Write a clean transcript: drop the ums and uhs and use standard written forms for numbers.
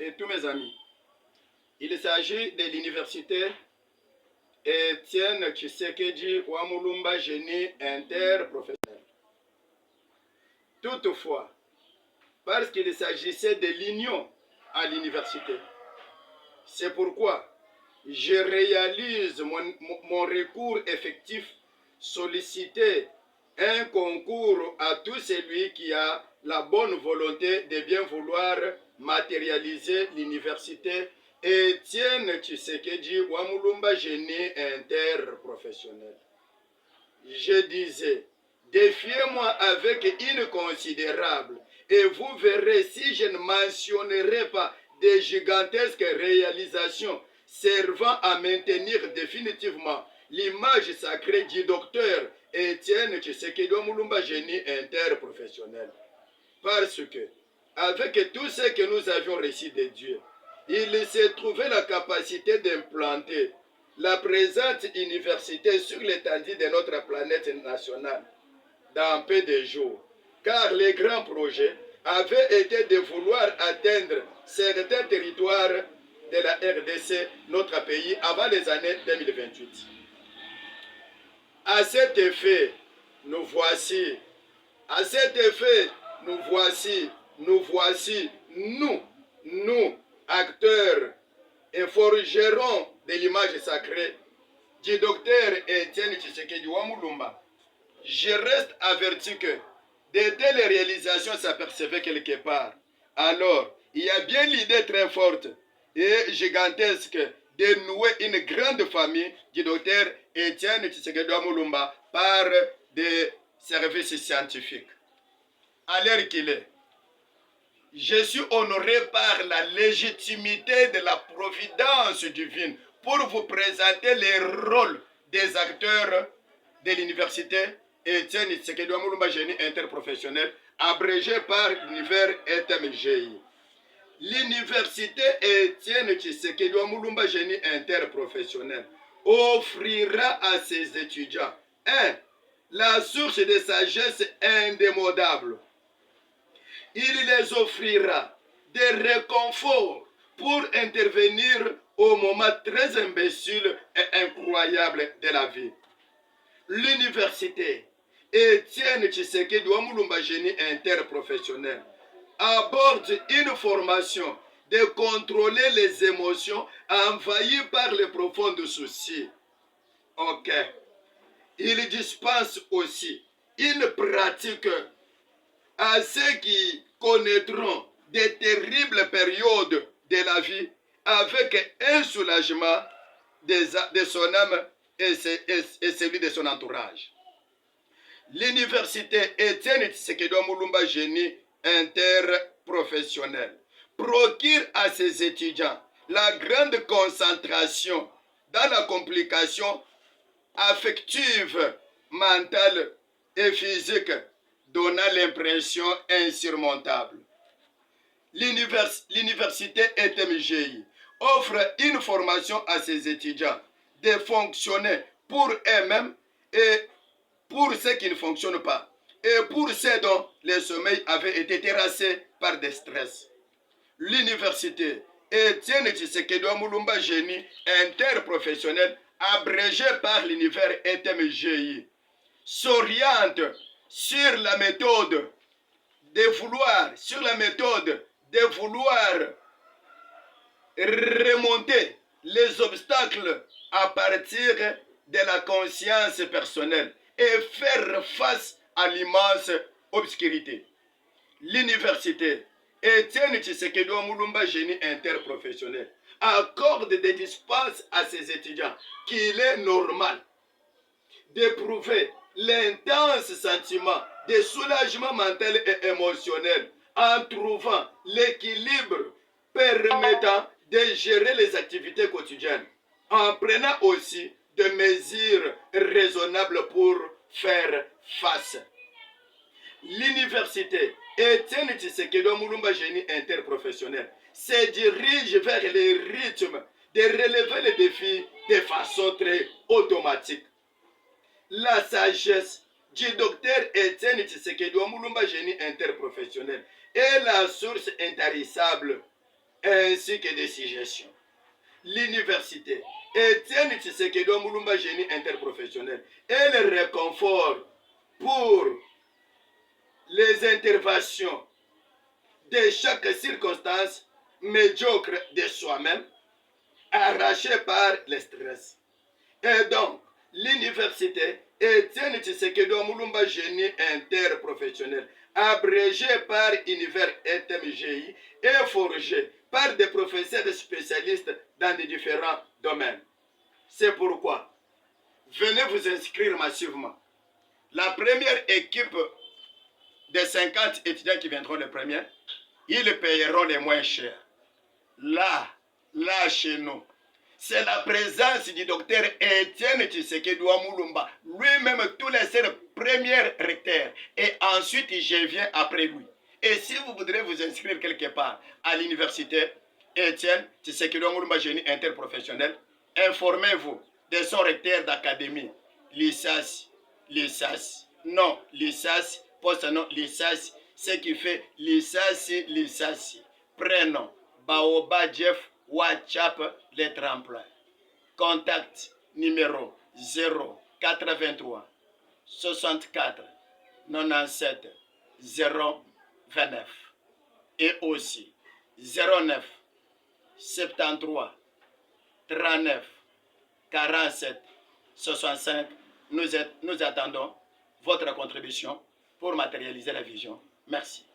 et tous mes amis. Il s'agit de l'université Étienne Tshisekedi Wamulumba Génie interprofessionnel. Toutefois, parce qu'il s'agissait de l'union à l'université, c'est pourquoi je réalise mon recours effectif, solliciter un concours à tout celui qui a la bonne volonté de bien vouloir matérialiser l'université Étienne Tshisekedi Wamulumba Génie interprofessionnel. Je disais, défiez-moi avec une considérable et vous verrez si je ne mentionnerai pas des gigantesques réalisations servant à maintenir définitivement l'image sacrée du docteur Étienne Tshisekedi Wamulumba Génie interprofessionnel. Parce que, avec tout ce que nous avions reçu de Dieu, il s'est trouvé la capacité d'implanter la présente université sur l'étendue de notre planète nationale dans peu de jours. Car les grands projets avaient été de vouloir atteindre certains territoires de la RDC, notre pays, avant les années 2028. À cet effet, nous voici, nous, acteurs et forgerons de l'image sacrée du docteur Étienne Tshisekedi Wamulumba. Je reste averti que de telles réalisations s'apercevaient quelque part. Alors, il y a bien l'idée très forte et gigantesque de nouer une grande famille du docteur Étienne Tshisekedi Wamulumba par des services scientifiques. À l'heure qu'il est, je suis honoré par la légitimité de la providence divine pour vous présenter les rôles des acteurs de l'université Étienne Tshisekedi Wamulumba Génie interprofessionnel, abrégé par l'univers ETMGI. L'université Étienne Tshisekedi Wamulumba Génie interprofessionnel offrira à ses étudiants la source de sagesse indémodable. Il les offrira des réconforts pour intervenir au moment très imbécile et incroyable de la vie. L'université Étienne Tshisekedi Wamulumba Génie interprofessionnel aborde une formation de contrôler les émotions envahies par les profonds soucis. Ok. Il dispense aussi une pratique à ceux qui connaîtront des terribles périodes de la vie avec un soulagement de son âme et celui de son entourage. L'université Étienne Tshisekedi Wamulumba Génie interprofessionnel procure à ses étudiants la grande concentration dans la complication affective, mentale et physique, donnant l'impression insurmontable. L'université ETMGI offre une formation à ses étudiants de fonctionner pour eux-mêmes et pour ceux qui ne fonctionnent pas, et pour ceux dont le sommeil avait été terrassé par des stress. L'université Étienne Tshisekedi Wamulumba Génie interprofessionnel, abrégé par l'univers ETMGI, s'oriente sur la méthode de vouloir remonter les obstacles à partir de la conscience personnelle et faire face à l'immense obscurité. L'université Étienne Tshisekedi Wamulumba Génie interprofessionnel accorde des dispenses à ses étudiants qu'il est normal d'éprouver l'intense sentiment de soulagement mental et émotionnel en trouvant l'équilibre permettant de gérer les activités quotidiennes, en prenant aussi des mesures raisonnables pour faire face. L'université Étienne Tshisekedi Wamulumba Génie interprofessionnel se dirige vers les rythmes de relever les défis de façon très automatique. La sagesse du docteur Étienne Tshisekedi Wamulumba Génie interprofessionnel est la source intarissable ainsi que des suggestions. L'université Étienne Tshisekedi Mulumba Génie Interprofessionnel et le réconfort pour les interventions de chaque circonstance médiocre de soi-même, arrachée par le stress. Et donc, l'université Étienne Tshisekedi Mulumba Génie Interprofessionnel, abrégé par Univers ETMGI, est forgé par des professeurs spécialistes dans les différents domaines. C'est pourquoi, venez vous inscrire massivement. La première équipe des 50 étudiants qui viendront les premiers, ils payeront les moins chers. Là chez nous, c'est la présence du docteur Étienne Tshisekedi Mulumba, lui-même tous les 7 premiers recteurs, et ensuite je viens après lui. Et si vous voudrez vous inscrire quelque part à l'université Étienne Tshisekedi Mulumba Génie Interprofessionnel, informez-vous de son recteur d'académie, l'ISAS, non, l'ISAS, post-nom, l'ISAS, ce qui fait l'ISAS, prénom, Baoba Jeff, WhatsApp, les tremplins. Contact numéro 083 64 97 029 et aussi 09 73 39 47 65. Nous attendons votre contribution pour matérialiser la vision. Merci.